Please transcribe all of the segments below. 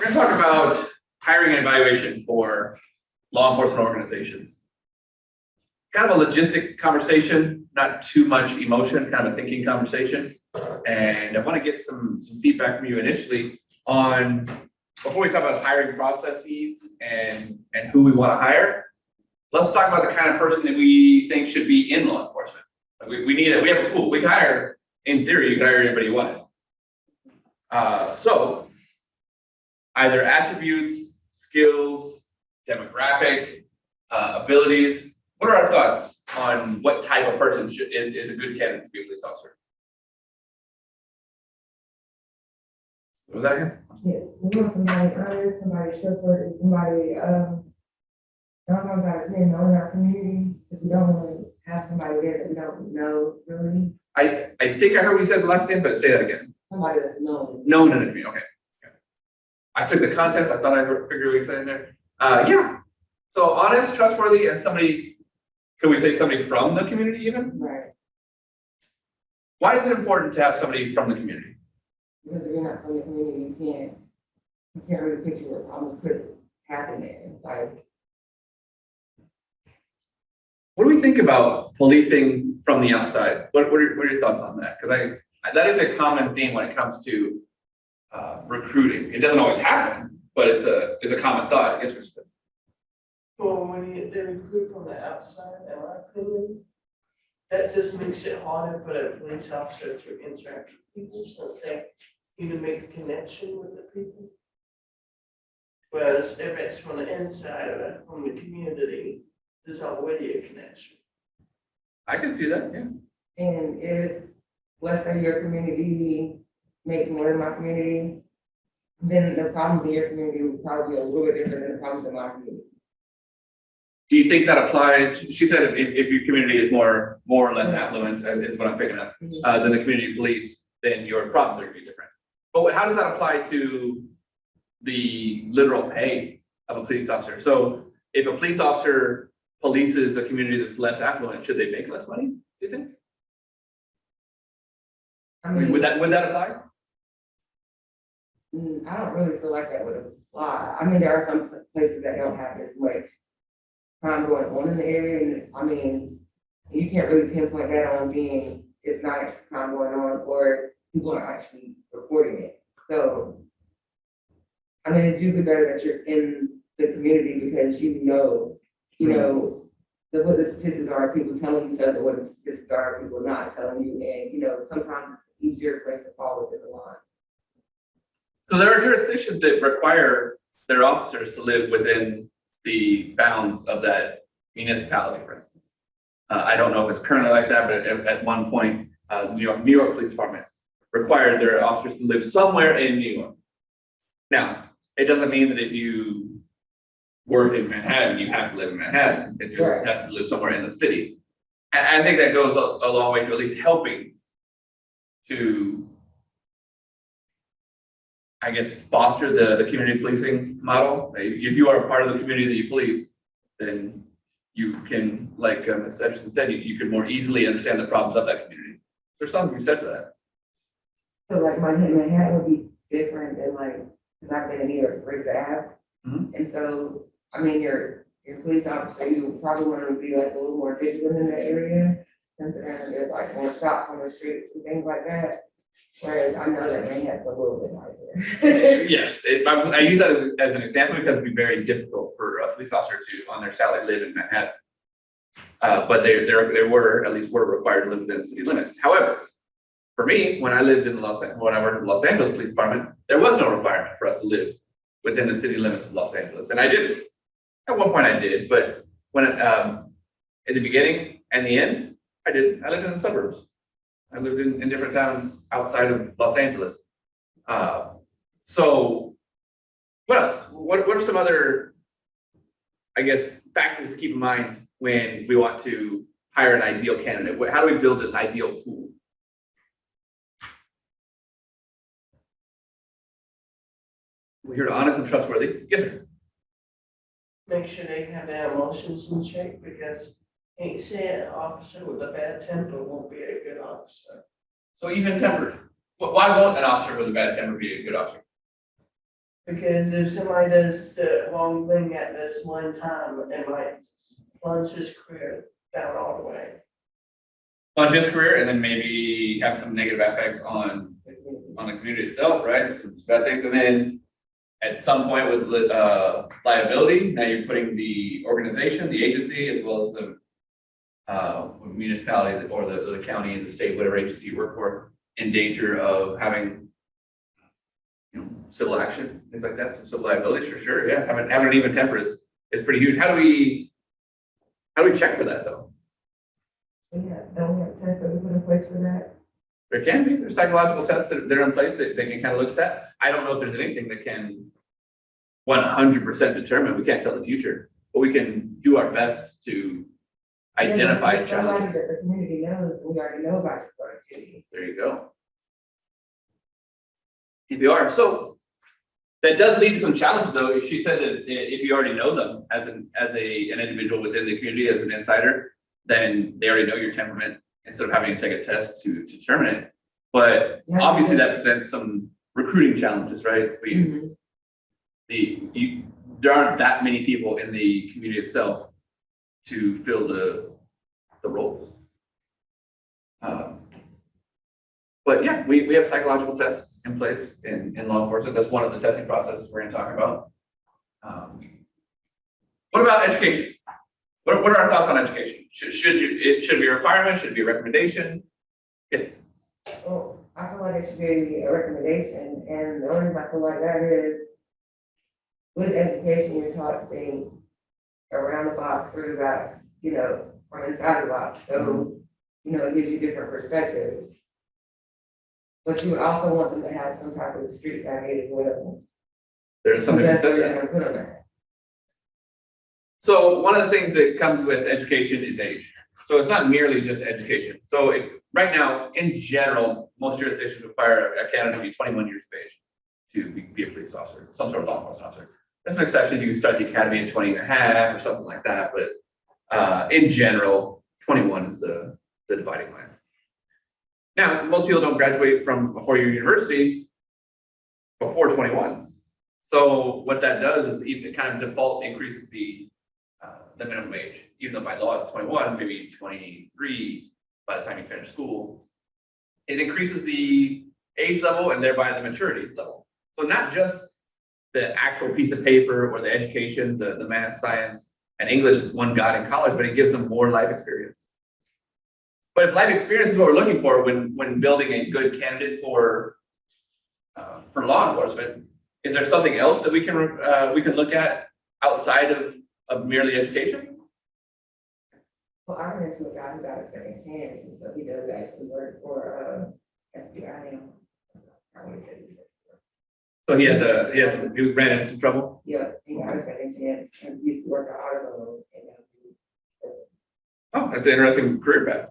We're going to talk about hiring and evaluation for law enforcement organizations. Kind of a logistic conversation, not too much emotion, kind of a thinking conversation. And I want to get some feedback from you initially on, before we talk about hiring processes and who we want to hire, let's talk about the kind of person that we think should be in law enforcement. We have a pool. We can hire, in theory, you can hire anybody you want. So either attributes, skills, demographic, abilities. What are our thoughts on what type of person is a good candidate to be a police officer? What was that again? Yes, we want somebody honest, somebody trustworthy, somebody 9 times out of 10 knowing our community, because we don't want to have somebody there that we don't know really. I think I heard what you said the last time, but say that again. Somebody that's known. Known in the community. Okay. I took the contest. I thought I figured what you said in there. Yeah. So honest, trustworthy, and somebody. Could we say somebody from the community even? Right. Why is it important to have somebody from the community? Because if you're not from the community, you can't really picture what problems could happen there. Like, What do we think about policing from the outside? What are your thoughts on that? Because that is a common theme when it comes to recruiting. It doesn't always happen, but it's a common thought. I guess we're supposed. Well, when they recruit from the outside, in my opinion, that just makes it harder for the police officer to interact with people since they need to make a connection with the people. Whereas if it's from the inside or from the community, there's already a connection. I can see that, yeah. and if, let's say your community makes more than my community, then the problems in your community would probably be a little bit different than the problems in my community. Do you think that applies? She said if your community is more or less affluent, is what I'm picking up, than the community police, then your problems are going to be different. But how does that apply to the literal pay of a police officer? So if a police officer polices a community that's less affluent, should they make less money, do you think? I mean, would that apply? I don't really feel like that would apply. I mean, there are some places that don't have as much crime going on in the area, and I mean, you can't really pinpoint that on being it's not actually crime going on or people are actually reporting it. So, I mean, it's usually better that you're in the community because you know, what the statistics are, people telling each other what the statistics are, people not telling you, and sometimes it's easier for us to fall within the line. So there are jurisdictions that require their officers to live within the bounds of that municipality, for instance. I don't know if it's currently like that, but at one point, the New York Police Department required their officers to live somewhere in New York. Now, it doesn't mean that if you work in Manhattan, you have to live in Manhattan. It just have to live somewhere in the city. And I think that goes a long way to at least helping to, I guess, foster the community policing model. If you are a part of the community that you police, then you can, like Ms. Edgerton said, you can more easily understand the problems of that community. There's something to be said for that. So like Manhattan would be different than because I've been in New York, for example. And so, I mean, your police officer, you probably want to be like a little more vigilant in that area, considering there's like more shops on the streets and things like that. Whereas I know that Manhattan's a little bit nicer. Yes, I use that as an example because it'd be very difficult for a police officer to, on their salary, live in Manhattan. But they were, at least were required to live within city limits. However, for me, when I worked in the Los Angeles Police Department, there was no requirement for us to live within the city limits of Los Angeles. And I didn't. At one point I did, but when in the beginning and the end, I didn't. I lived in the suburbs. I lived in different towns outside of Los Angeles. So what else? What are some other, I guess, factors to keep in mind when we want to hire an ideal candidate? How do we build this ideal pool? We're here to honest and trustworthy. Yes, sir. Make sure they have their emotions in check, because ain't saying an officer with a bad temper won't be a good officer. So even tempered. Why won't an officer with a bad temper be a good officer? Because if somebody does the wrong thing at this one time, it might plunge his career down all the way. On his career, and then maybe have some negative effects on the community itself, right? Some bad things, and then at some point with liability, now you're putting the organization, the agency, as well as the municipality or the county and the state, whatever agency you work for, in danger of having, you know, civil action, things like that, some civil liability for sure. Yeah, having an even temper is pretty huge. How do we check for that though? Yeah, don't we have tests that we put in place for that? There can be, there's psychological tests that are in place that they can kind of look at that. I don't know if there's anything that can 100% determine, we can't tell the future, but we can do our best to identify Yeah, somebody challenges. that the community knows, we already know about your productivity. There you go. PPR, so that does lead to some challenges though. She said that if you already know them as an individual within the community, as an insider, then they already know your temperament instead of having to take a test to determine it. But Yeah. obviously that presents some recruiting challenges, right? Mhm. There aren't that many people in the community itself to fill the roles. But yeah, we have psychological tests in place in law enforcement. That's one of the testing processes we're gonna talk about. What about education? What are our thoughts on education? Should it be a requirement? Should it be a recommendation? Yes. Well, I feel like it should be a recommendation, and the only reason I feel like that is with education, you're taught to think around the box, through the box, you know, from inside the box. So, you know, it gives you different perspectives. But you would also want them to have some type of street savvy as well. There's something to That's say what that. you're gonna put on that. So one of the things that comes with education is age. So it's not merely just education. So right now, in general, most jurisdictions require a candidate to be 21 years of age to be a police officer, some sort of law enforcement officer. There's some exceptions. You can start the academy at 20 and a half or something like that. But in general, 21 is the dividing line. Now, most people don't graduate from a four-year university before 21. So what that does is it kind of default increases the minimum age, even though by law it's 21, maybe 23 by the time you finish school. It increases the age level and thereby the maturity level. So not just the actual piece of paper or the education, the math, science, and English is one got in college, but it gives them more life experience. But if life experience is what we're looking for when building a good candidate for law enforcement, is there something else that we can look at outside of merely education? Well, I ran into a guy who got a second chance, and so he does actually work for FBI now. I wouldn't say he does. So he ran into some trouble. Yeah, he got a second chance, and he used to work at Auto. Oh, that's an interesting career path.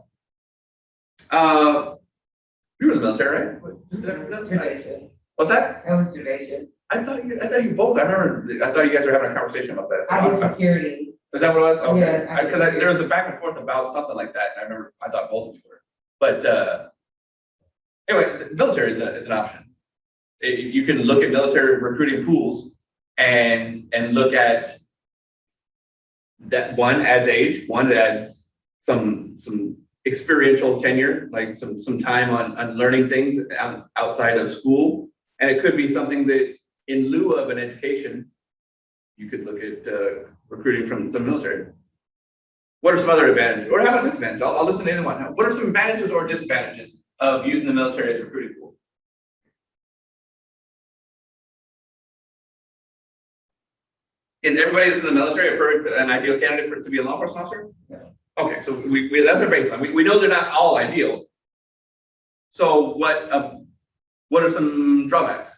You were in the military, right? Duration. What's that? That was duration. I thought you both. I thought you guys were having a conversation about that. So I did security. is that what it was? Okay. Yeah, Because there was a back and forth about something like that. And I remember I thought both of you were. But anyway, the military is an option. You can look at military recruiting pools and look at that. One adds age, one adds some experiential tenure, like some time on learning things outside of school. And it could be something that in lieu of an education, you could look at recruiting from the military. What are some other advantages? Or how about disadvantages? I'll listen to either one. What are some advantages or disadvantages of using the military as a recruiting pool? Is everybody that's in the military an ideal candidate for it to be a law enforcement officer? No. Okay, so that's our baseline. We know they're not all ideal. So what are some drawbacks?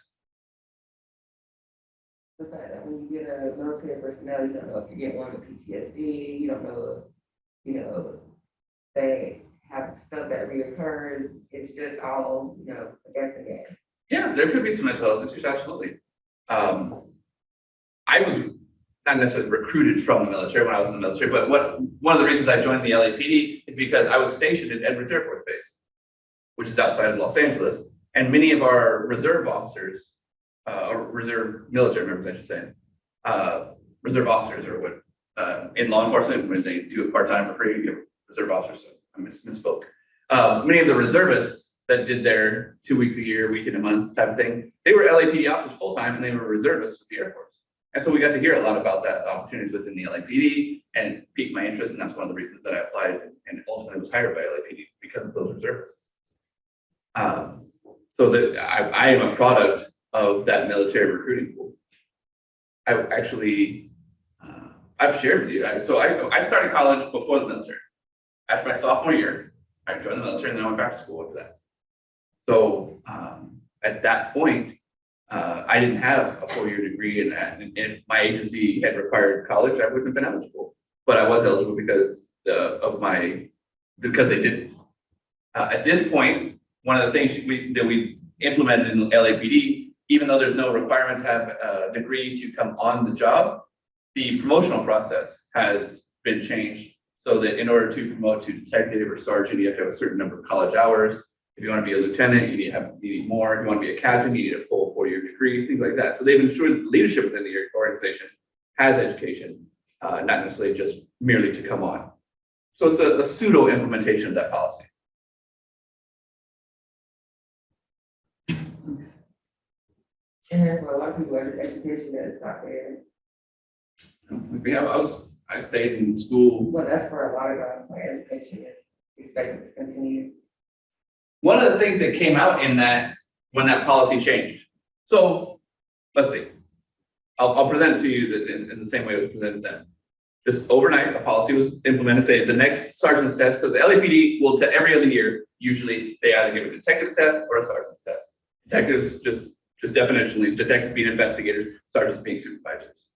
The fact that when you get a military personnel, you don't know if you get one with PTSD, you don't know, you know, they have stuff that reoccurs. It's just all, you know, a guessing game. Yeah, there could be some mental health issues, absolutely. I was not necessarily recruited from the military when I was in the military, but one of the reasons I joined the LAPD is because I was stationed at Edwards Air Force Base, which is outside of Los Angeles, and many of our reserve officers or reserve military members, I should say, reserve officers or what, in law enforcement, when they do it part-time for free, you have reserve officers, so I misspoke. Many of the reservists that did their 2 weeks a year, week in a month type of thing, they were LAPD officers full-time and they were reservists with the Air Force. And so we got to hear a lot about that, opportunities within the LAPD, and it piqued my interest, and that's one of the reasons that I applied and ultimately was hired by LAPD because of those reservists. So that I am a product of that military recruiting pool. I actually, I've shared with you. So I started college before the military. After my sophomore year, I joined the military and then I went back to school after that. So at that point, I didn't have a 4-year degree in that. And if my agency had required college, I wouldn't have been eligible. But I was eligible because because they didn't. At this point, one of the things that we implemented in LAPD, even though there's no requirement to have a degree to come on the job, the promotional process has been changed so that in order to promote to detective or sergeant, you have to have a certain number of college hours. If you want to be a lieutenant, you need more. If you want to be a captain, you need a full 4-year degree, things like that. So they've ensured that the leadership within the organization has education, not necessarily just merely to come on. So it's a pseudo implementation of that policy. And then for a lot of people, education doesn't stop there. Yeah, I stayed in school. Well, that's for a lot of guys, like education is expected to continue. One of the things that came out in that, when that policy changed. So let's see, I'll present it to you that in the same way it was presented then. Just overnight, a policy was implemented, say the next sergeant's test, because the LAPD will every other year, usually they either give a detective's test or a sergeant's test. Detectives just definitionally, detectives being investigators, sergeants being supervisors.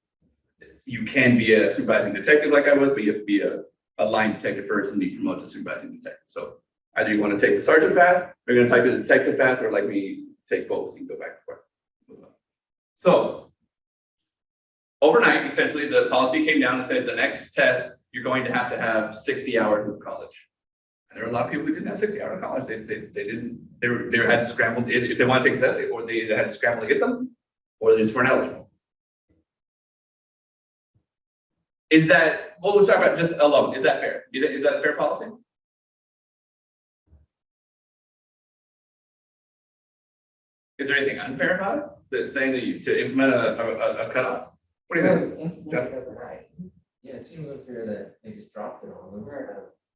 You can be a supervising detective like I was, but you have to be a line detective first and be promoted to supervising detective. So either you want to take the sergeant path, or you're going to take the detective path, or like me, take both. You can go back and forth. So overnight, essentially, the policy came down and said the next test, you're going to have 60 hours of college. And there were a lot of people who didn't have 60 hours of college. They had to scramble. If they want to take the test, or they had to scramble to get them, or they just weren't eligible. Is that, well, let's talk about just alone. Is that fair? Is that a fair policy? Is there anything unfair about it? That's saying that to implement a cutoff? What do you think? John? Yeah, it seems unfair that they just dropped it on them.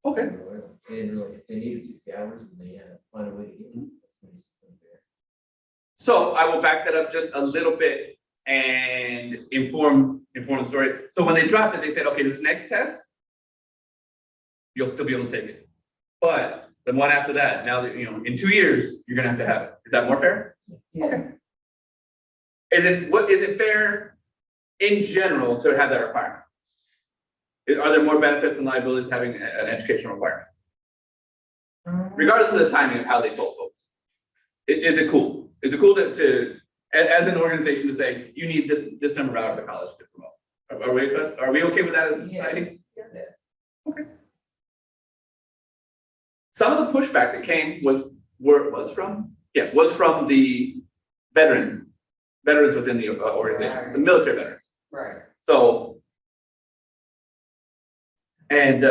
Okay. They didn't really, if they needed 60 hours and they had to find a way to get it. That seems unfair. So I will back that up just a little bit and inform the story. So when they dropped it, they said, okay, this next test, you'll still be able to take it. But the one after that, now that, in 2 years, you're going to have it. Is that more fair? Yeah. Okay. Is it fair in general to have that requirement? Are there more benefits and liabilities having an educational requirement? Regardless of the timing of how they told folks. Is it cool? Is it cool to as an organization to say, you need this number of hours of college to promote? Are we okay with that as a society? Yeah. Okay. Some of the pushback that came was from the veterans within the organization, Right. the military veterans. Right. So, and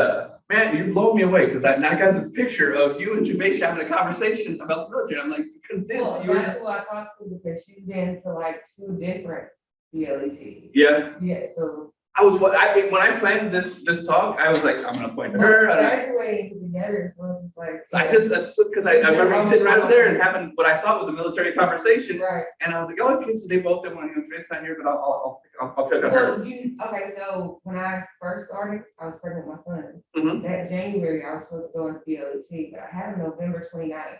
man, you blow me away because I got this picture of you and Jamesh having a conversation about the military. I'm like convinced Well, you were. that's who I talked to because she's been to like 2 different DLETs. Yeah, Yeah, so. when I planned this talk, I was like, I'm gonna point to her. Graduating together, so it's just like. So that's because I remember you sitting right up there and having what I thought was a military conversation, Right. and I was like, oh, okay, so they both didn't want to trace time here, but I'll pick up her. Well, okay, so when I first started, I was pregnant with my son. Mhm. That January, I was supposed to go into DLET, but I had him November 29th.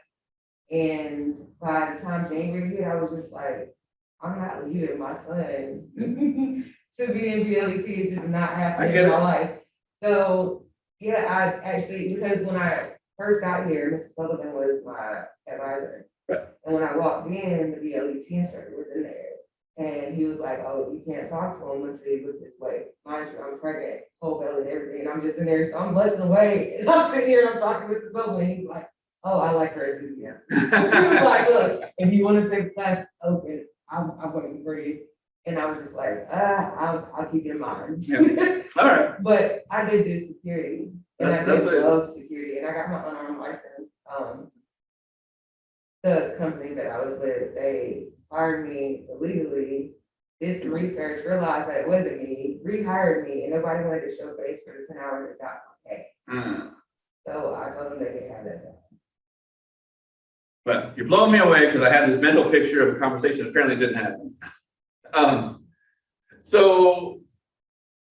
And by the time January hit, I was just like, I'm not leaving my son to be in DLET. It's just not happening in my life. So, yeah, I actually, because when I first got here, Mr. Sullivan was my advisor. Right. And when I walked in, the DLET instructor was in there. And he was like, oh, you can't talk to him until you look this way. Mind you, I'm pregnant, whole belly and everything. And I'm just in there, so I'm busting away. And I'm sitting here and I'm talking to Mr. Sullivan. And he's like, oh, I like her enthusiasm. He was like, look, if you want to take class open, I'm going keep in mind. Yeah. All right. But I did do security, and I That's did what it is. love security, and I got my unarmed license. The company that I was with, they hired me illegally, did some research, realized that it wasn't me, rehired me, and nobody wanted to show face for the 10 hours and got my pay. Mm. So I told them they could have that. But you're blowing me away because I had this mental picture of a conversation that apparently didn't happen. So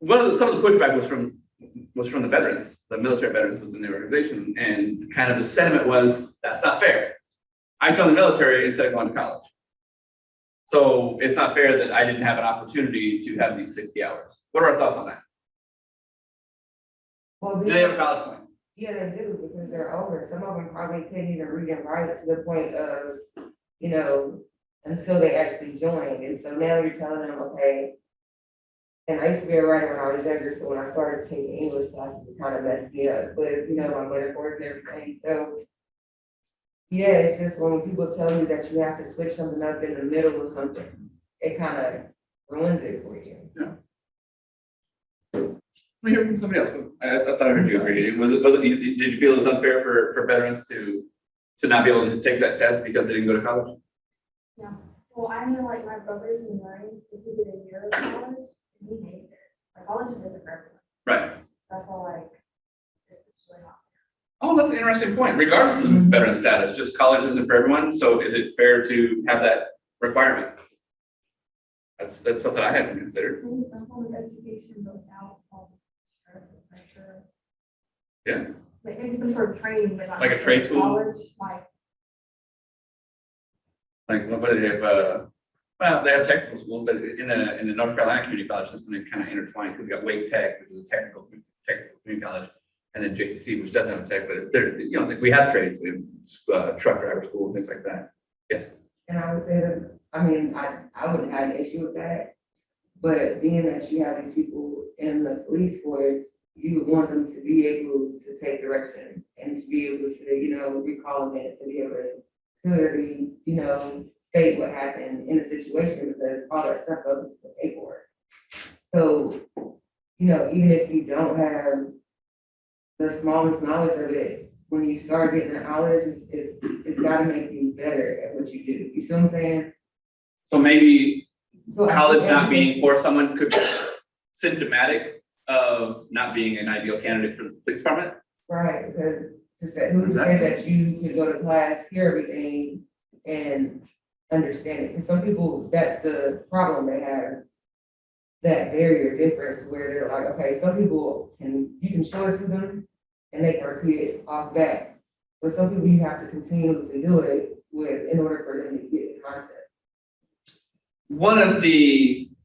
some of the pushback was from the veterans, the military veterans within the organization, and kind of the sentiment was, that's not fair. I joined the military instead of going to college. So it's not fair that I didn't have an opportunity to have these 60 hours. What are our thoughts on that? Well, Do they have a valid point? yeah, they do, because they're older. Some of them probably couldn't even read and write to the point of, you know, until they actually joined. And so now you're telling them, okay, and I used to be a writer when I was younger, so when I started taking English classes, it kind of messed me up with, you know, my metaphors and everything. So, yeah, it's just when people tell you that you have to switch something up in the middle of something, it kind of ruins it for you. Let me hear from somebody else. I thought I heard you agree. Did you feel it was unfair for veterans to not be able to take that test because they didn't go to college? Yeah, well, I know like my brother's in Marines, so he did a year of college, and he hated it. Like college just isn't for everyone. Right. That's all like, it's just really not. Oh, that's an interesting point. Regardless of veteran status, just college isn't for everyone. So is it fair to have that requirement? That's something I hadn't considered. Maybe some form of education without all the stress and pressure. Yeah. Like maybe some sort of training, but not. Like a trade school? College, Like what do they have? Well, they have technical schools, but in the North Carolina community college system, they kind of intertwined because we got Wake Tech, which is a technical community college, and then JCC, which doesn't have a tech, but it's there. You know, like we have trades, we have truck driver school, things like that. Yes. And I would say that, I mean, I wouldn't have an issue with that, but being that you have these people in the police force, you would want them to be able to take direction and to be able to, you know, recall minutes and be able to clearly, you know, state what happened in a situation, because all that stuff goes into the paperwork. So, you know, even if you don't have the smallest knowledge of it, when you start getting the knowledge, it's gotta make you better at what you do. You see what I'm saying? So maybe So I college think not being education- for someone could be symptomatic of not being an ideal candidate for the police department. Right, because to say, who said that you could go to class, hear everything, and understand it? Because some people, that's the problem they have, that barrier difference where they're like, okay, some people you can show it to them and they can repeat it off that. But some people you have to continuously do it with in order for them to get the concept.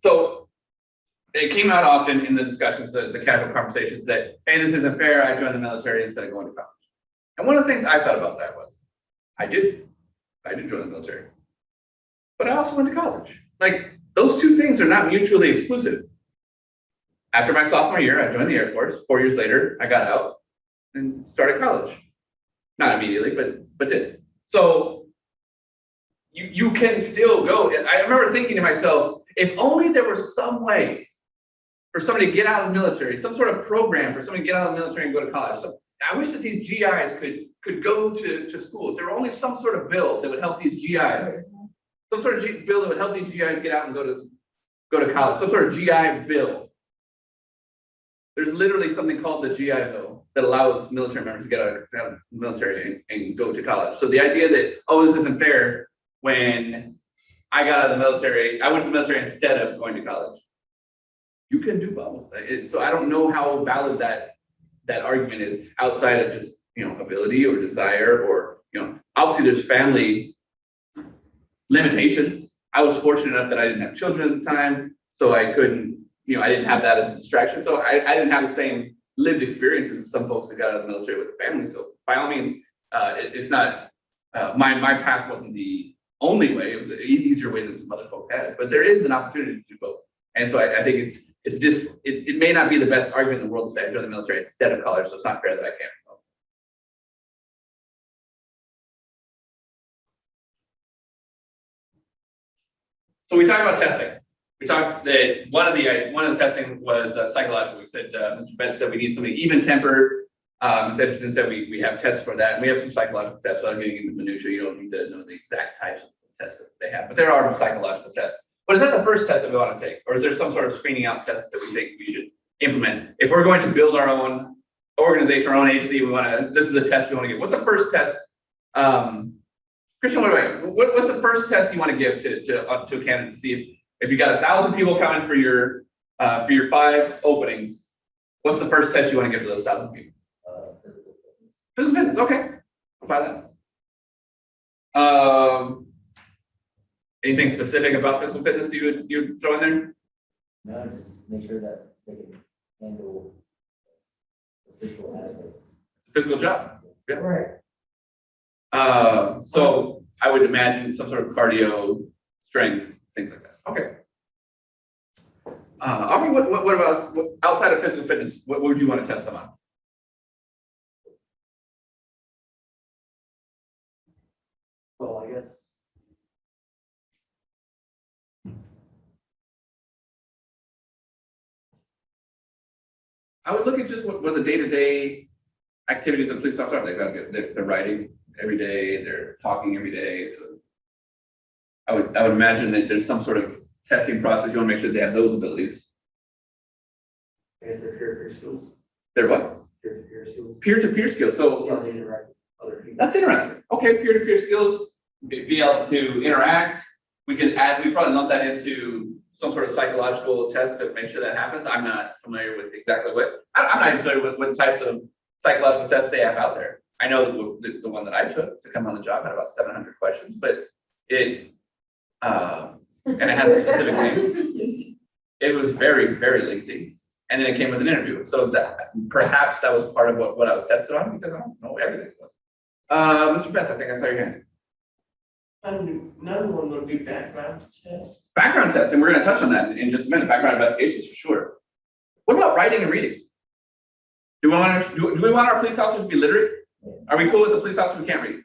So it came out often in the discussions, the casual conversations that, hey, this isn't fair. I joined the military instead of going to college. And one of the things I thought about that was, I did join the military, but I also went to college. Like those two things are not mutually exclusive. After my sophomore year, I joined the Air Force. 4 years later, I got out and started college. Not immediately, but did. So you can still go. And I remember thinking to myself, if only there was some way for somebody to get out of the military, some sort of program for somebody to get out of the military and go to college. So I wish that these GIs could go to school. If there were only some sort of bill that would help these GIs, some sort of bill that would help these GIs get out and go to college, some sort of GI bill. There's literally something called the GI Bill that allows military members to get out of the military and go to college. So the idea that, oh, this isn't fair, when I got out of the military, I went to the military instead of going to college. You can do both. So I don't know how valid that argument is outside of just, you know, ability or desire, or, you know, obviously there's family limitations. I was fortunate enough that I didn't have children at the time, so I couldn't, you know, I didn't have that as a distraction. So I didn't have the same lived experiences as some folks that got out of the military with a family. So by all means, it's not, my path wasn't the only way. It was an easier way than some other folks had, but there is an opportunity to do both. And so I think it's just, it may not be the best argument in the world to say I joined the military instead of college, so it's not fair that I can't. So we talk about testing. We talked that one of the testing was psychological. We said, Mr. Betts said we need somebody even tempered. Ms. Edgerton said we have tests for that. And we have some psychological tests. Without getting into minutia, you don't need to know the exact types of tests that they have, but there are psychological tests. But is that the first test that we want to take? Or is there some sort of screening out test that we think we should implement? If we're going to build our own organization, our own agency, this is a test we want to give. What's the first test? Christian, what's the first test you want to give to a candidate to see if you got 1,000 people coming for your 5 openings? What's the first test you want to give to those 1,000 people? Physical fitness. Okay, I'll buy that. Anything specific about physical fitness you would throw in there? No, just make sure that they can handle the physical aspects. It's a physical job. Yeah. Right. So I would imagine some sort of cardio, strength, things like that. Okay. Aubrey, what about outside of physical fitness? What would you want to test them on? Well, I guess. I would look at just what the day-to-day activities of police officers are. They're writing every day, they're talking every day. So I would imagine that there's some sort of testing process. You want to make sure they have those abilities. I guess they're peer-to-peer skills. They're what? Peer-to-peer skills. Peer-to-peer skills. So See how they interact with other people. that's interesting. Okay, peer-to-peer skills, be able to interact. We probably lump that into some sort of psychological test to make sure that happens. I'm not familiar with exactly I'm not even familiar with what types of psychological tests they have out there. I know the one that I took to come on the job had about 700 questions, but and it has a specific name. It was very, very lengthy. And then it came with an interview. So that perhaps that was part of what I was tested on, because I don't know everything it was. Mr. Betts, I think I saw your hand. Another one would be background test. Background tests, and we're going to touch on that in just a minute. Background investigations for sure. What about writing and reading? Do we want our police officers to be literate? Are we cool with the police officer who can't read?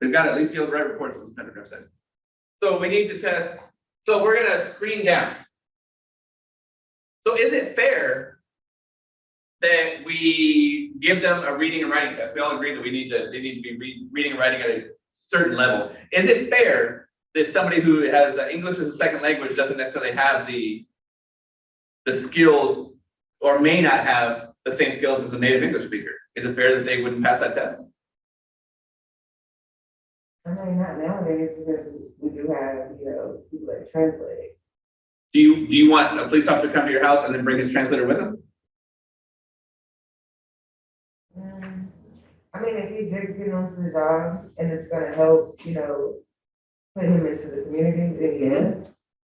They've got to at least be able to write reports, as the Pentagon said. So we need to test. So we're going to screen down. So is it fair that we give them a reading and writing test? We all agree that they need to be reading and writing at a certain level. Is it fair that somebody who has English as a second language doesn't necessarily have the skills, or may not have the same skills as a native English speaker? Is it fair that they wouldn't pass that test? I mean, not nowadays, because we do have, people that translate. Do you want a police officer to come to your house and then bring his translator with him? I mean, if he's just getting onto the job and it's gonna help, put him into the community, then yeah.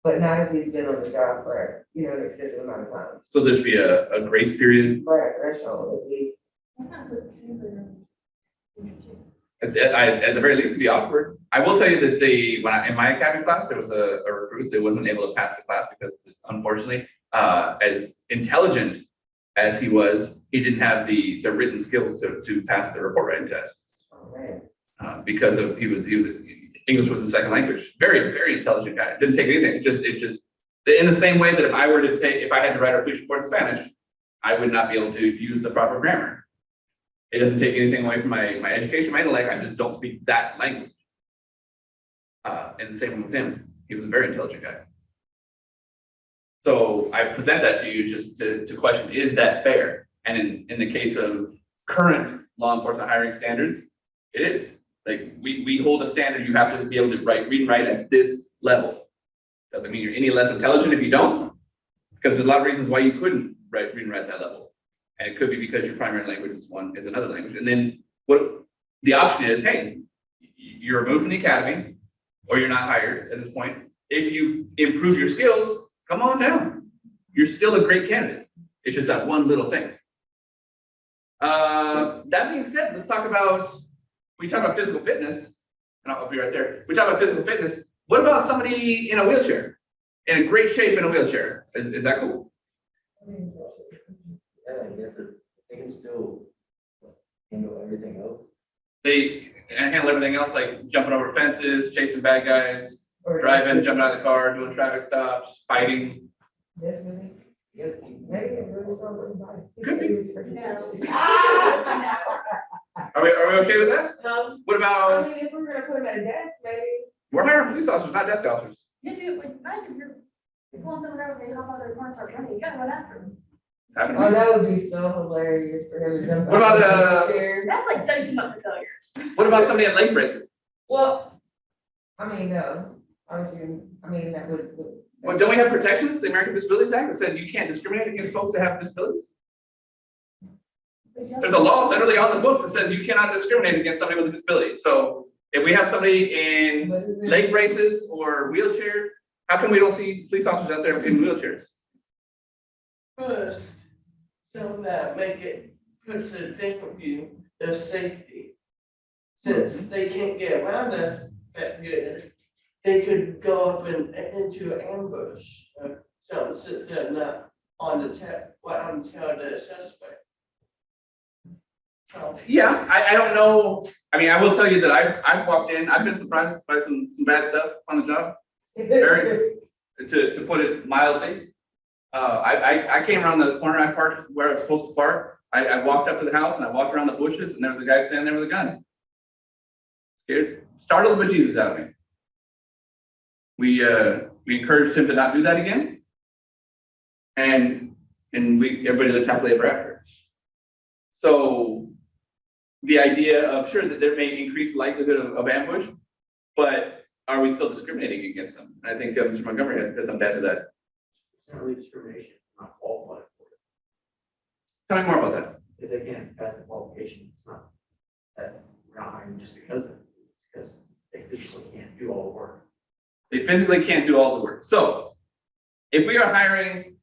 But not if he's been on the job for, an extensive amount of time. So there should be a grace period. Right, threshold at least. At the very least, it'd be awkward. I will tell you that in my academy class, there was a recruit that wasn't able to pass the class because, unfortunately, as intelligent as he was, he didn't have the written skills to pass the report writing tests. Oh, man. Because of English was a second language. Very, very intelligent guy. Didn't take anything. It just in the same way that if I had to write a police report in Spanish, I would not be able to use the proper grammar. It doesn't take anything away from my education, my intellect. I just don't speak that language. And the same with him. He was a very intelligent guy. So I present that to you just to question, is that fair? And in the case of current law enforcement hiring standards, it is. Like we hold a standard, you have to be able to read and write at this level. Doesn't mean you're any less intelligent if you don't, because there's a lot of reasons why you couldn't read and write at that level. And it could be because your primary language is another language. And then what the option is, hey, you're removed from the academy or you're not hired at this point. If you improve your skills, come on down. You're still a great candidate. It's just that one little thing. That being said, we talk about physical fitness, and I'll be right there. We talk about physical fitness. What about somebody in a wheelchair, in a great shape in a wheelchair? Is that cool? Yeah, I guess they can still handle everything else. They handle everything else, like jumping over fences, chasing bad guys, Or- driving, jumping out of the car, doing traffic stops, fighting. Yes, really? Yes, maybe it's really strong with body. Could be. No. Are we okay with that? What I about, mean, if we're gonna put them at a desk, maybe. we're hiring police officers, not desk officers. You do, like, imagine you're pulling someone over, they hop out of their car and start running, you gotta run after them. It's happening to Oh, me. that would be so hilarious for him to jump. What about, out of the chair. That's like setting them up for failure. What about somebody at leg braces? Well, I mean, no, obviously, I mean, that would. Well, don't we have protections, the American Disabilities Act, that says you can't discriminate against folks that have disabilities? There's a law literally on the books that says you cannot discriminate against somebody with a disability. So if we have somebody in What is it? leg braces or wheelchair, how come we don't see police officers out there in wheelchairs? First, some that make it, puts a different view of safety. Since they can't get around us that good, they could go up and into an ambush. So since they're not on the on the suspect. Yeah, I don't know. I mean, I will tell you that I've walked in, I've been surprised by some bad stuff on the job, very, to put it mildly. I came around the corner, I parked where I was supposed to park. I walked up to the house and I walked around the bushes and there was a guy standing there with a gun. Scared, startled the bejesus out of me. We encouraged him to not do that again. And everybody lived happily ever after. So the idea of, sure, that there may increase likelihood of ambush, but are we still discriminating against them? I think Mr. Montgomery had some data to that. It's not really discrimination, it's not qualified for it. Tell me more about that. If they can't pass the qualification, it's not that we're not hiring just because of it, it's because they physically can't do all the work. They physically can't do all the work. So if we are hiring,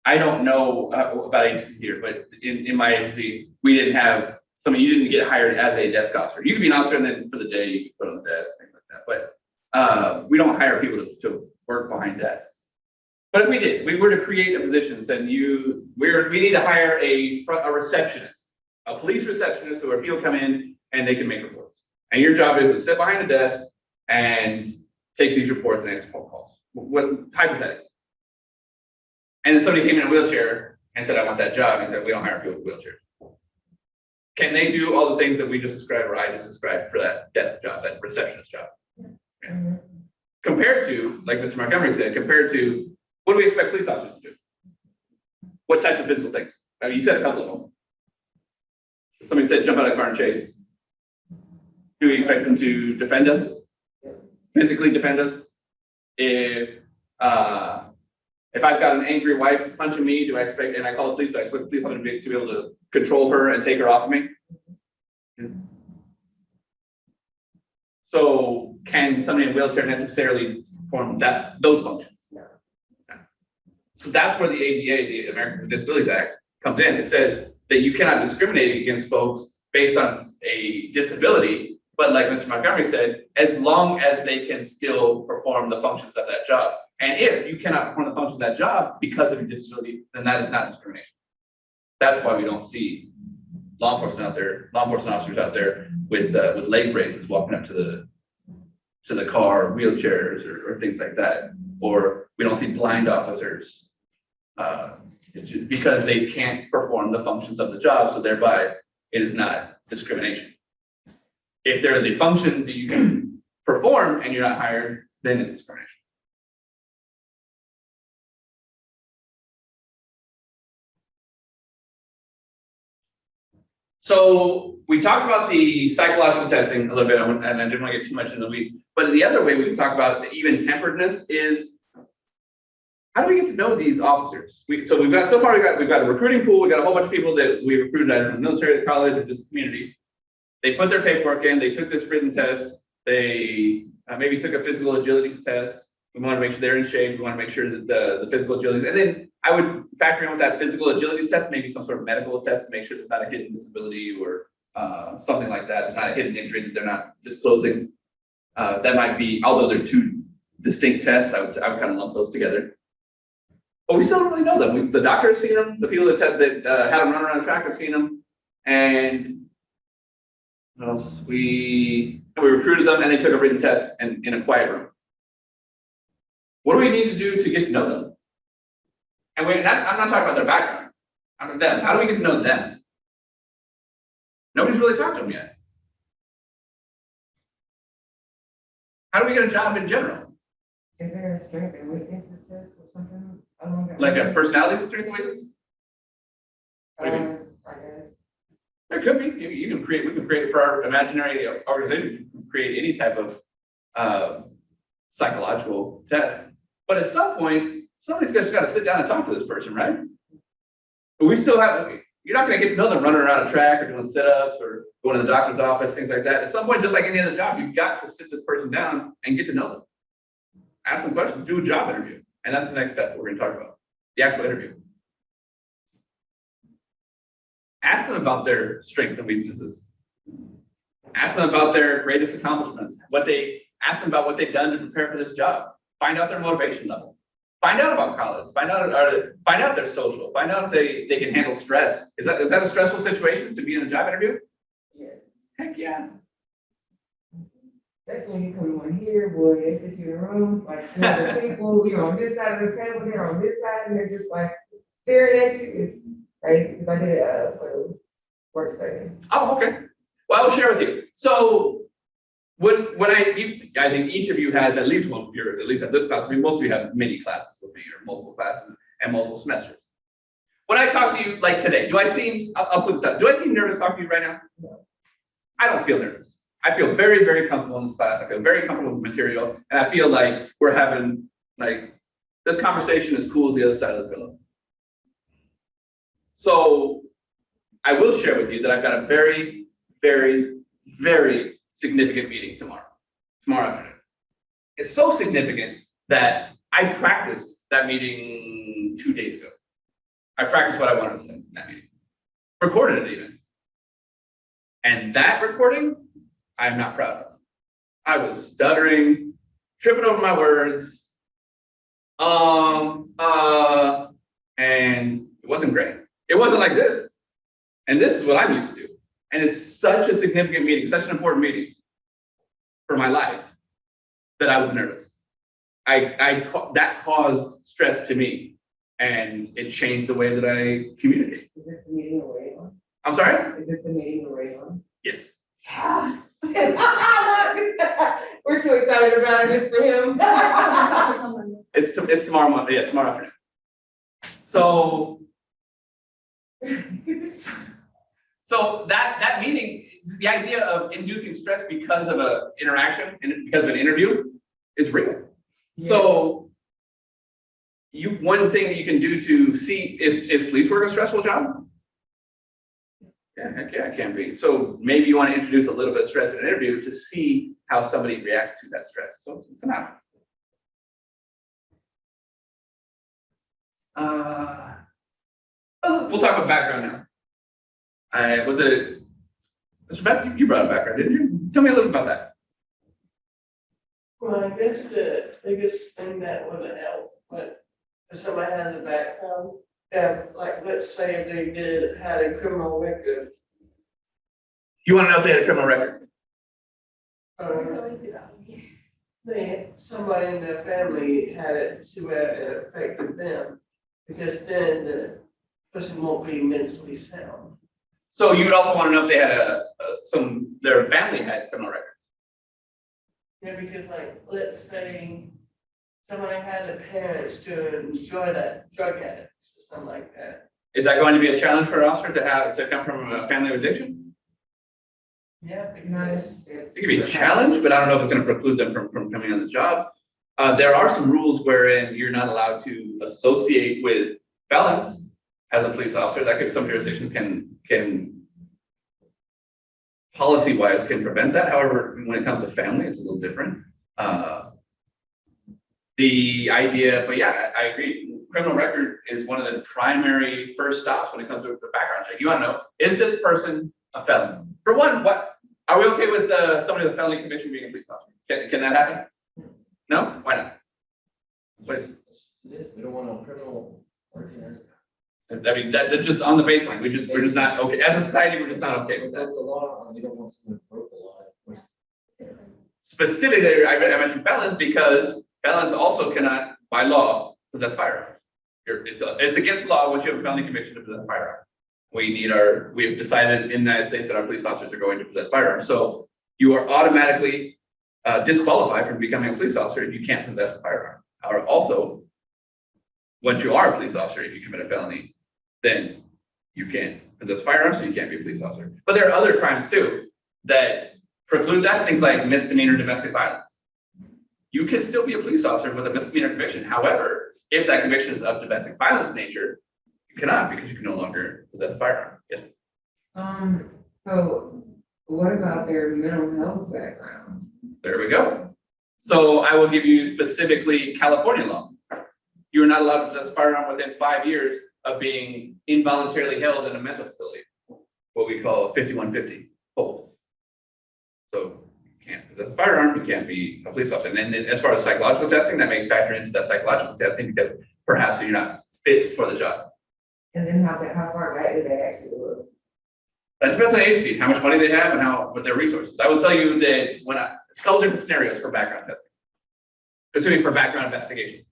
I don't know about agencies here, but in my agency, we didn't have you didn't get hired as a desk officer. You could be an officer and then for the day you could put on the desk, things like that. But we don't hire people to work behind desks. But if we did, we were to create a position saying we need to hire a receptionist, a police receptionist, where people come in and they can make reports. And your job is to sit behind a desk and take these reports and answer phone calls. What hypothetically? And then somebody came in a wheelchair and said, I want that job. And he said, we don't hire people with wheelchairs. Can they do all the things that we just described or I just described for that desk job, that receptionist job? Yeah. Mhm. Compared to, like Mr. Montgomery said, compared to what do we expect police officers to do? What types of physical things? I mean, you said a couple of them. Somebody said jump out of the car and chase. Do we expect them to defend us? Physically defend us? If I've got an angry wife punching me, do I expect, and I call the police, do I expect the police officer to be able to control her and take her off of me? So can somebody in a wheelchair necessarily perform those functions? No. So that's where the ADA, the Americans with Disabilities Act, comes in. It says that you cannot discriminate against folks based on a disability, but like Mr. Montgomery said, as long as they can still perform the functions of that job. And if you cannot perform the functions of that job because of your disability, then that is not discrimination. That's why we don't see law enforcement officers out there with leg braces walking up to the car, wheelchairs or things like that. Or we don't see blind officers because they can't perform the functions of the job. So thereby it is not discrimination. If there is a function that you can perform and you're not hired, then it's discrimination. So we talked about the psychological testing a little bit, and I didn't want to get too much into the weeds. But the other way we can talk about the even temperedness is how do we get to know these officers? So we've got a recruiting pool. We've got a whole bunch of people that we recruited out of the military, the college, and just community. They put their paperwork in. They took this written test. They maybe took a physical agility test. We want to make sure they're in shape. We want to make sure that the physical agility, and then I would factor in with that physical agility test, maybe some sort of medical test to make sure there's not a hidden disability or something like that. There's not a hidden injury that they're not disclosing. That might be, although they're two distinct tests, I would kind of lump those together. But we still don't really know them. The doctor has seen them. The people that had them run around track have seen them. And what else? We we recruited them and they took a written test in a quiet room. What do we need to do to get to know them? And I'm not talking about their background. I'm talking about them. How do we get to know them? Nobody's really talked to them yet. How do we get a job in general? Is there a strength and weaknesses or something along that? Like a line? personality strength and weakness? What do you mean? I guess. There could be. We can create for our imaginary organization, you can create any type of psychological test. But at some point, somebody's just got to sit down and talk to this person, right? But we still have, you're not going to get to know them running around a track or doing sit-ups or going to the doctor's office, things like that. At some point, just like any other job, you've got to sit this person down and get to know them. Ask them questions, do a job interview. And that's the next step we're going to talk about, the actual interview. Ask them about their strengths and weaknesses. Ask them about their greatest accomplishments, ask them about what they've done to prepare for this job. Find out their motivation level. Find out about college. Find out their social. Find out if they can handle stress. Is that a stressful situation to be in a job interview? Yeah. Heck yeah. That's when you come on here, boy, they sit you in rooms, like, the people, you're on this side of the table, they're on this side, and they're just like staring at you. It's crazy, because I did it for the work setting. Oh, okay. Well, I'll share with you. So I think each of you has at least one, at least at this class, I mean, most of you have many classes with me or multiple classes and multiple semesters. When I talk to you like today, I'll put this out. Do I seem nervous talking to you right now? No. I don't feel nervous. I feel very, very comfortable in this class. I feel very comfortable with the material. And I feel like we're having, like, this conversation is cool as the other side of the pillow. So I will share with you that I've got a very, very, very significant meeting tomorrow afternoon. It's so significant that I practiced that meeting 2 days ago. I practiced what I wanted to say in that meeting. Recorded it even. And that recording, I'm not proud of. I was stuttering, tripping over my words, and it wasn't great. It wasn't like this. And this is what I'm used to. And it's such a significant meeting, such an important meeting for my life that I was nervous. That caused stress to me, and it changed the way that I communicate. Is this the meeting we're waiting on? I'm sorry? Is this the meeting we're waiting on? Yes. Yeah. We're too excited about it, just for him. It's tomorrow month. Yeah, tomorrow afternoon. So that meeting, the idea of inducing stress because of an interaction and because of an interview is real. Yeah. So one thing that you can do to see is police work a stressful job? Yeah, heck yeah, it can be. So maybe you want to introduce a little bit of stress in an interview to see how somebody reacts to that stress. So it's an option. We'll talk about background now. Mr. Betts, you brought a background, didn't you? Tell me a little bit about that. Well, I guess the biggest thing that would help, but if somebody has a background, like, let's say if they had a criminal record. You want to know if they had a criminal record? Somebody in their family had it to where it affected them, because then the person won't be mentally sound. So you would also want to know if they had their family had criminal records. Yeah, because like, let's say somebody had the parents to enjoy that drug addicts or something like that. Is that going to be a challenge for an officer to come from a family of addiction? Yeah, Nice. because It could be a challenge, but I don't know if it's going to preclude them from coming on the job. There are some rules wherein you're not allowed to associate with felons as a police officer. That could, some jurisdictions can policy-wise can prevent that. However, when it comes to family, it's a little different. The idea, but yeah, I agree. Criminal record is one of the primary first stops when it comes to the background check. You want to know, is this person a felon? For one, what are we okay with somebody with a felony conviction being a police officer? Can that happen? No? Why not? What? We don't want no criminal working as. I mean, that's just on the baseline. We're just not okay. As a society, we're just not okay with that. Broke the law, we don't want someone who broke the law. specifically, I mentioned felons because felons also cannot, by law, possess firearms. It's against law once you have a felony conviction to possess a firearm. We've decided in the United States that our police officers are going to possess firearms. So you are automatically disqualified from becoming a police officer if you can't possess a firearm. Or also, once you are a police officer, if you commit a felony, then you can't possess firearms, so you can't be a police officer. But there are other crimes too that preclude that, things like misdemeanor domestic violence. You can still be a police officer with a misdemeanor conviction. However, if that conviction is of domestic violence nature, you cannot because you can no longer possess a firearm. Yes. So what about their mental health background? There we go. So I will give you specifically California law. You are not allowed to possess a firearm within 5 years of being involuntarily held in a mental facility, what we call 5150 hold. So you can't possess a firearm, you can't be a police officer. And then as far as psychological testing, that may factor into that psychological testing because perhaps you're not fit for the job. And then how far back do they actually look? That depends on agency, how much money they have and what their resources. I will tell you that it's a couple different scenarios for background testing. Excuse me, for background investigations.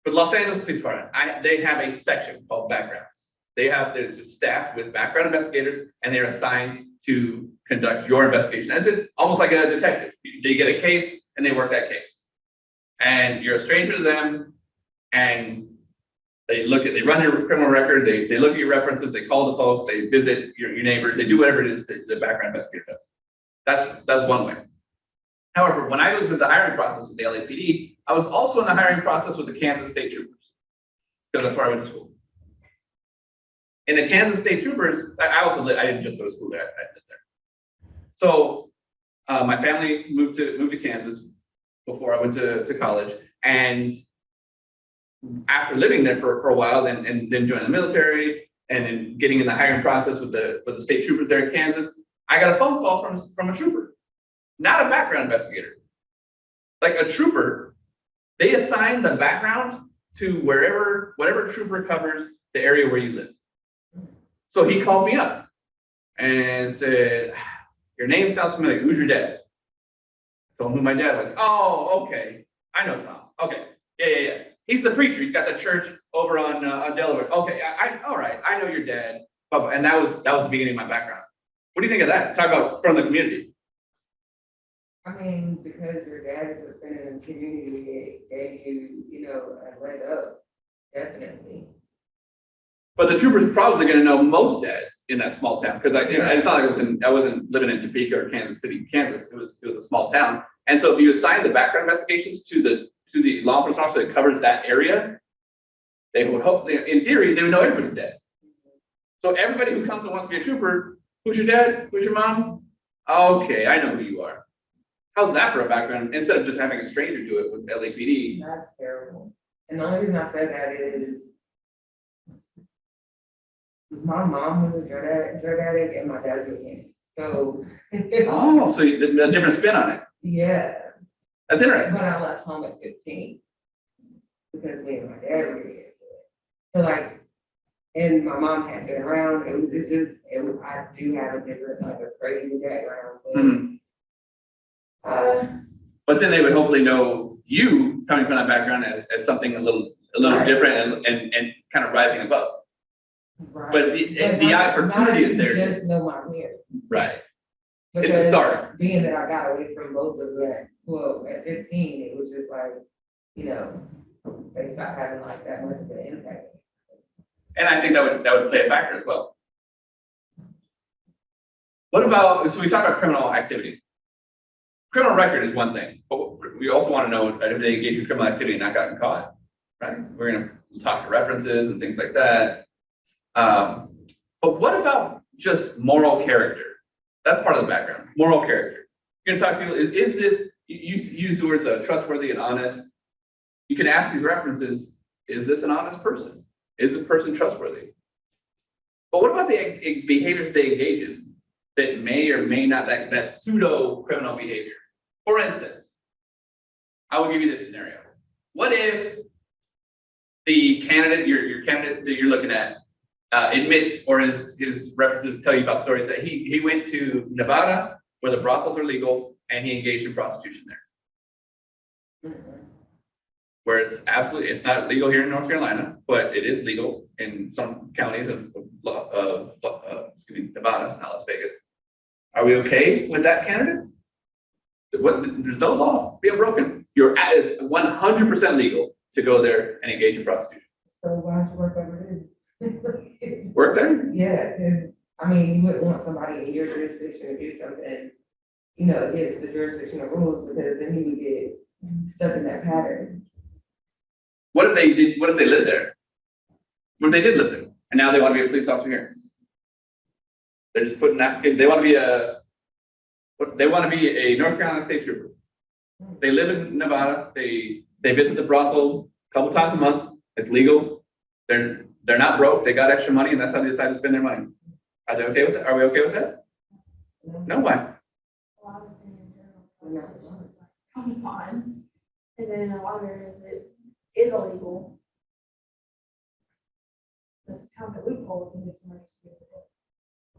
But Los Angeles Police Department, they have a section called backgrounds. There's a staff with background investigators, and they're assigned to conduct your investigation. It's almost like a detective. They get a case and they work that case. And you're a stranger to them, and they run your criminal record, they look at your references, they call the folks, they visit your neighbors, they do whatever it is that the background investigator does. That's one way. However, when I was in the hiring process with the LAPD, I was also in the hiring process with the Kansas State Troopers, because that's where I went to school. In the Kansas State Troopers, I didn't just go to school there, I lived there. So my family moved to Kansas before I went to college, and after living there for a while, and then joining the military, and then getting in the hiring process with the state troopers there in Kansas, I got a phone call from a trooper, not a background investigator. Like a trooper, they assign the background to whatever trooper covers the area where you live. So he called me up and said, "Your name sounds familiar. Who's your dad?" I told him who my dad was. "Oh, okay. I know Tom. Okay. Yeah. He's the preacher. He's got the church over on Delaware. Okay. All right. I know your dad." And that was the beginning of my background. What do you think of that? Talk about from the community. I mean, because your dad has been in the community, it gave you, a leg up, definitely. But the trooper's probably going to know most dads in that small town because it's not like I wasn't living in Topeka or Kansas City, Kansas. It was a small town, and so if you assign the background investigations to the law enforcement officer that covers that area, they would hope, in theory, they would know everybody's dead. So everybody who comes and wants to be a trooper, who's your dad? Who's your mom? Okay, I know who you are. How's that for a background? Instead of just having a stranger do it with LAPD. That's terrible. And the only reason I said that is my mom was a drug addict and my dad's a mechanic. So. Oh, so a different spin on it. Yeah. That's interesting. When I left home at 15, because me and my dad were really into it. So and my mom had been around. I do have a different, a crazy background. But then they would hopefully know you coming from that background as something a little Right. different and kind of rising above. Right. But the opportunity is there. Just know my parents. Right. It's a Because start. being that I got away from both of that, well, at 15, it was just like, they stopped having like that much of an impact. And I think that would play a factor as well. What about, so we talk about criminal activity. Criminal record is one thing, but we also want to know that if they engage in criminal activity and not gotten caught, right? We're going to talk to references and things like that. But what about just moral character? That's part of the background, moral character. You're going to talk to people, is this, you use the words trustworthy and honest. You can ask these references, is this an honest person? Is this person trustworthy? But what about the behaviors they engage in that may or may not, that pseudo criminal behavior? For instance, I will give you this scenario. What if the candidate, your candidate that you're looking at, admits, or his references tell you about stories that he went to Nevada where the brothels are legal and he engaged in prostitution there. Mm-mm. Where it's not legal here in North Carolina, but it is legal in some counties of Nevada, not Las Vegas. Are we okay with that candidate? There's no law being broken. It's 100% legal to go there and engage in prostitution. So why don't you work over there? Work there? Yeah, 'cause, I mean, you wouldn't want somebody in your jurisdiction to do something, you know, against the jurisdictional rules, because then you would get stuck in that pattern. What if they lived there? What if they did live there and now they want to be a police officer here? They're just putting African, they want to be a North Carolina state trooper. They live in Nevada, they visit the brothel a couple times a month, it's legal. They're not broke, they got extra money, and that's how they decide to spend their money. Are they okay with that? Are we okay with that? No, why? Well, I was in general, so it's just like, come on. And then in a lot of areas, it is illegal. There's kind of a loophole in this money.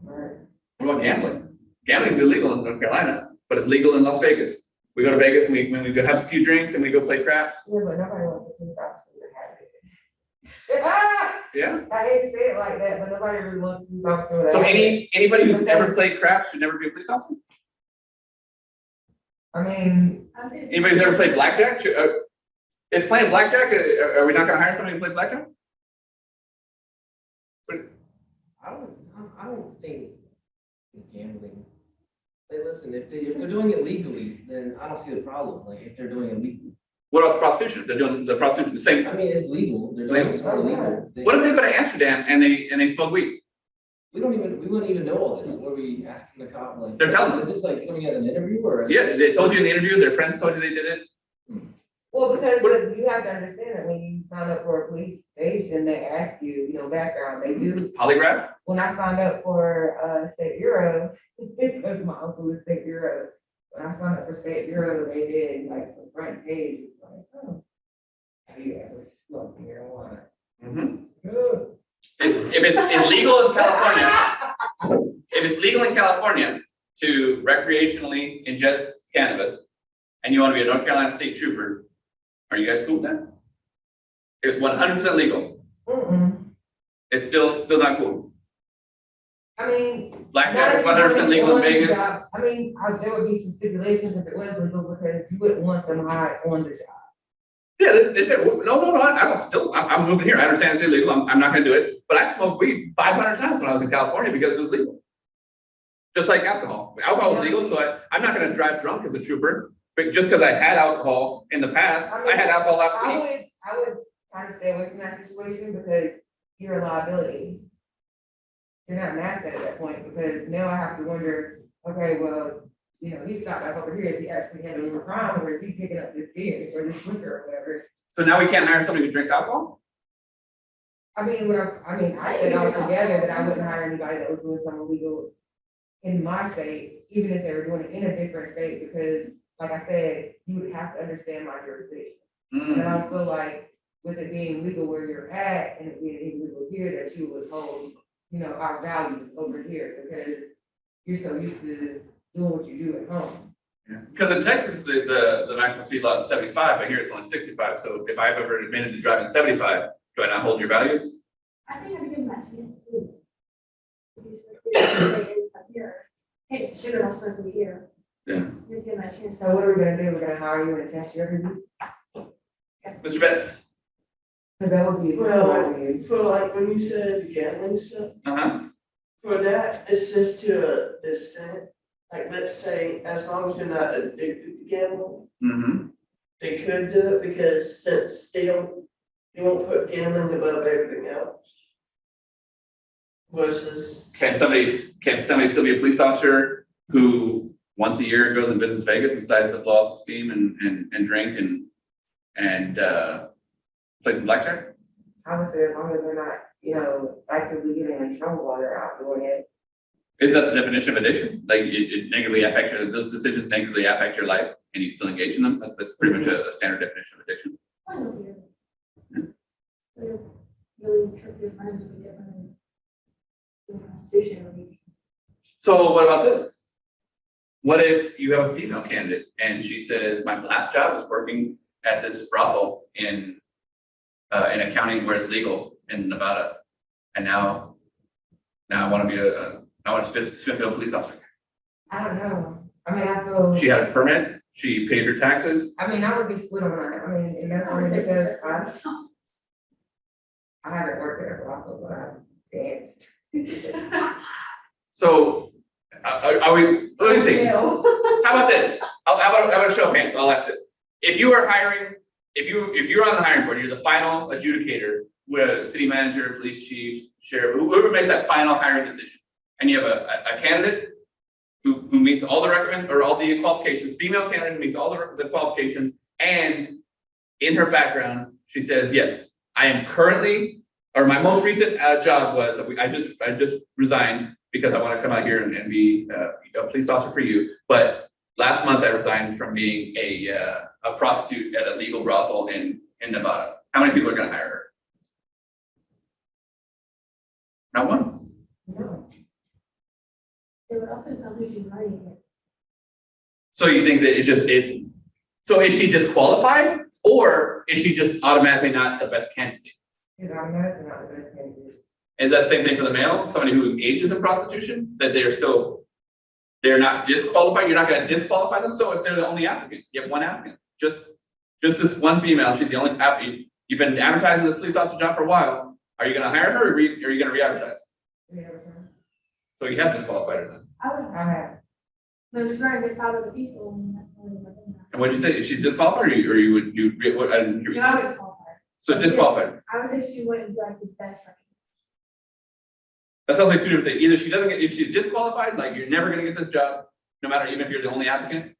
Right. What about gambling? Gambling is illegal in North Carolina, but it's legal in Las Vegas. We go to Vegas and when we go have a few drinks and we go play craps. Yeah, but nobody wants a police officer to have it. Yeah. I hate to say it like that, but nobody really wants a police officer to So have it. anybody who's ever played craps should never be a police officer? I mean, Anybody who's ever played blackjack? Is playing blackjack, are we not gonna hire somebody to play blackjack? I don't think gambling. Hey, listen, if they're doing it legally, then I don't see the problem, like, if they're doing it legally. What about the prostitution? If they're doing the prostitution, the same. I mean, it's legal, they're doing it illegal. What if they go to Amsterdam and they smoke weed? We wouldn't even know all this, what are we asking the cop, like? They're telling us. Is this like coming as an interview or? Yeah, they told you in the interview, their friends told you they did it. well, because you have to understand that when you sign up for a police station, they ask you, you know, background, they do. Polygraph? When I signed up for state bureau, because my uncle is state bureau, when I signed up for state bureau, they did like some front page, it's like, oh, have you ever smoked marijuana? Good. If it's illegal in California, if it's legal in California to recreationally ingest cannabis, and you want to be a North Carolina state trooper, are you guys cool with that? It's 100% legal. Mm-mm. It's still not cool. I mean. Blackjack is 100% legal in Vegas. I mean, there would be some stipulations if it was legal, because you wouldn't want them high on the job. Yeah, they said, well, no, I'm moving here. I understand it's illegal. I'm not gonna do it. But I smoked weed 500 times when I was in California because it was legal. Just like alcohol. Alcohol was legal, so I'm not gonna drive drunk as a trooper. But just because I had alcohol in the past, I had alcohol last week. I would try to stay away from that situation, because you're a liability. You're not an asset at that point, because now I have to wonder, okay, well, you know, he stopped back over here, is he actually handling a crime, or is he picking up this beer or this liquor or whatever? So now we can't hire somebody who drinks alcohol? I mean, I said altogether that I wouldn't hire anybody that was doing something illegal in my state, even if they were doing it in a different state, because like I said, you would have to understand my jurisdiction. And I don't feel like with it being legal where you're at and it being illegal here, that you would hold, you know, our values over here, because you're so used to doing what you do at home. Yeah. Because in Texas, the maximum speed law is 75, but here it's only 65. So if I've ever admitted to driving 75, do I not hold your values? I think I'm giving that chance too. Here, hey, it's sugar, I'll start the year. Yeah. You're giving that chance. So what are we gonna do? We're gonna hire you and test you every week? Mr. Betts? Because that would be. Well, for like when you said gambling stuff, Uh-huh. for that, it's just to a extent. Like, let's say, as long as they're not addicted to gambling, Mm-hmm. they could do it, because since they won't put gambling above everything else. Versus, Can somebody still be a police officer who once a year goes and visits Vegas and decides to blow off some steam and drink and play some blackjack? I would say as long as they're not, you know, actively getting in trouble while they're out doing it. Is that the definition of addiction? Like it negatively affects those decisions negatively affect your life and you still engage in them? That's pretty much a standard definition of addiction. I know you're really trick your friends with different constitution. So what about this? What if you have a female candidate and she says, my last job was working at this brothel in a county where it's legal in Nevada, and now I want to be I want to Smithfield police officer. I don't know. I mean, I feel. She had a permit, she paid her taxes. I mean, I would be split on that. I mean, and that's only because I haven't worked at a brothel, but I've danced. So are we, let me see. How about this? How about a show of hands? I'll ask this. If you are hiring, if you're on the hiring board, you're the final adjudicator, with city manager, police chief, sheriff, whoever makes that final hiring decision, and you have a candidate who meets all the recommend or all the qualifications, female candidate meets all the qualifications, and in her background, she says, yes, I am currently, or my most recent job was, I just resigned because I want to come out here and be a police officer for you. But last month I resigned from being a prostitute at a legal brothel in Nevada. How many people are going to hire her? Not one. No. It would also tell who she's running against. So you think that so is she disqualified, or is she just automatically not the best candidate? She's automatically not the best candidate. Is that the same thing for the male? Somebody who engages in prostitution, that they're not disqualified? You're not going to disqualify them? So if they're the only applicant, you have one applicant, just this one female, she's the only applicant. You've been advertising this police officer job for a while. Are you going to hire her, or are you going to re-advertise? So you have disqualified her then. I would, I have. no, she's running against other people. And that's only one thing. And what did you say? If she's disqualified, or you would, what, I didn't hear you No, I say. would disqualify her. So disqualified. I would say she wouldn't be like the best running. That sounds like two different things. Either she doesn't get, if she's disqualified, like you're never gonna get this job, no matter, even if you're the only applicant.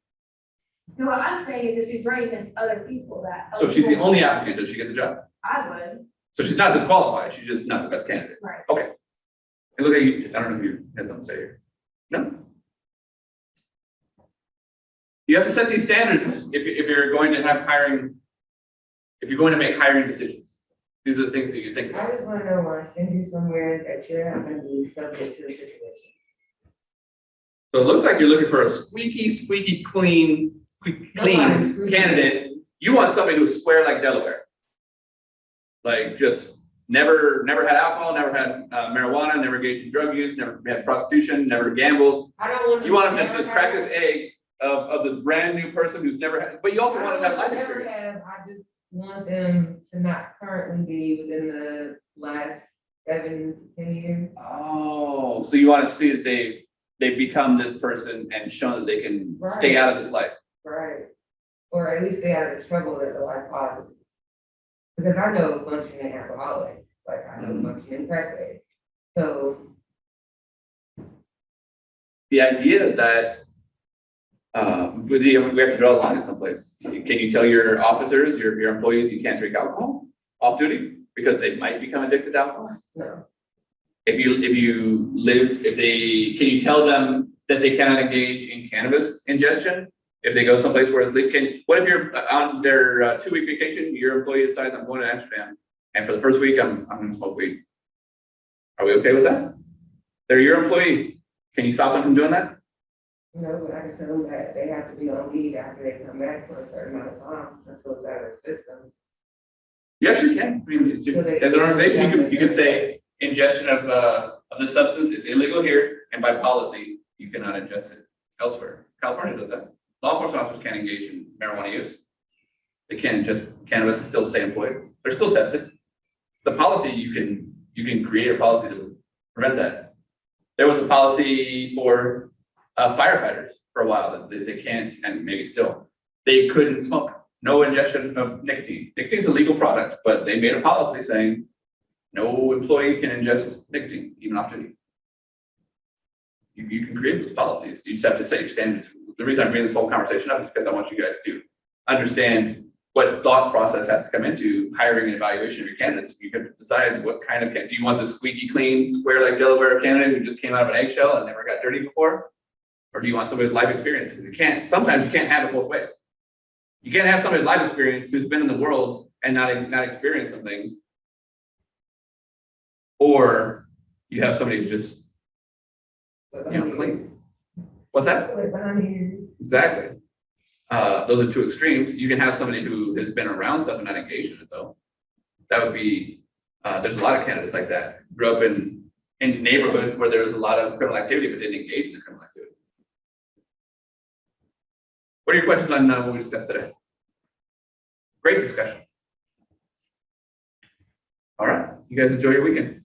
No, what I'm saying is that she's running against other people that. So if she's the only applicant, does she get the job? I would, So she's not disqualified, she's just not the best candidate. right. Okay. And look at you, I don't know if you had something to say here. No? You have to set these standards if you're going to have hiring, if you're going to make hiring decisions. These are the things that you think I about. just want to know when I send you somewhere that you're not going to be subject to the situation. So it looks like you're looking for a squeaky clean candidate. You want somebody who's square like Delaware. Like just never had alcohol, never had marijuana, never engaged in drug use, never had prostitution, never gambled. I don't want. You want them to just crack this egg of this brand new person who's never had, but you also want them to have life experience. I just want them to not currently be within the last 7 to 10 years. Oh, so you want to see that they've become this person and shown that they can stay out of this life. Right. Or at least stay out of the trouble that the life causes. Because I know functioning alcoholics, like I know functioning crack addicts. So. The idea that we have to draw the line someplace. Can you tell your officers, your employees, you can't drink alcohol off duty because they might become addicted to alcohol? No. Can you tell them that they cannot engage in cannabis ingestion if they go someplace where it's legal? What if you're on their 2-week vacation, your employee decides I'm going to Amsterdam, and for the first week I'm going to smoke weed? Are we okay with that? They're your employee. Can you stop them from doing that? No, but I can tell them that they have to be on leave after they come back for a certain amount of time until it's out of their system. You actually can. I mean, as an organization, you can say ingestion of the substance is illegal here, and by policy, you cannot ingest it elsewhere. California does that. Law enforcement officers can't engage in marijuana use. They can't just cannabis and still stay employed. They're still tested. The policy, you can create a policy to prevent that. There was a policy for firefighters for a while that they can't, and maybe still, they couldn't smoke. No ingestion of nicotine. Nicotine is a legal product, but they made a policy saying no employee can ingest nicotine, even off duty. You can create those policies. You just have to set your standards. The reason I'm bringing this whole conversation up is because I want you guys to understand what thought process has to come into hiring and evaluation of your candidates. You can decide what kind of candidate. Do you want the squeaky clean, square like Delaware candidate who just came out of an eggshell and never got dirty before? Or do you want somebody with life experience? Because sometimes you can't have it both ways. You can't have somebody with life experience who's been in the world and not experienced some things. Or you have somebody who just, clean. What's that? Like behind you. Exactly. Those are two extremes. You can have somebody who has been around stuff and not engaged in it though. That would be, there's a lot of candidates like that. Grew up in neighborhoods where there was a lot of criminal activity, but didn't engage in the criminal activity. What are your questions on what we discussed today? Great discussion. All right, you guys enjoy your weekend.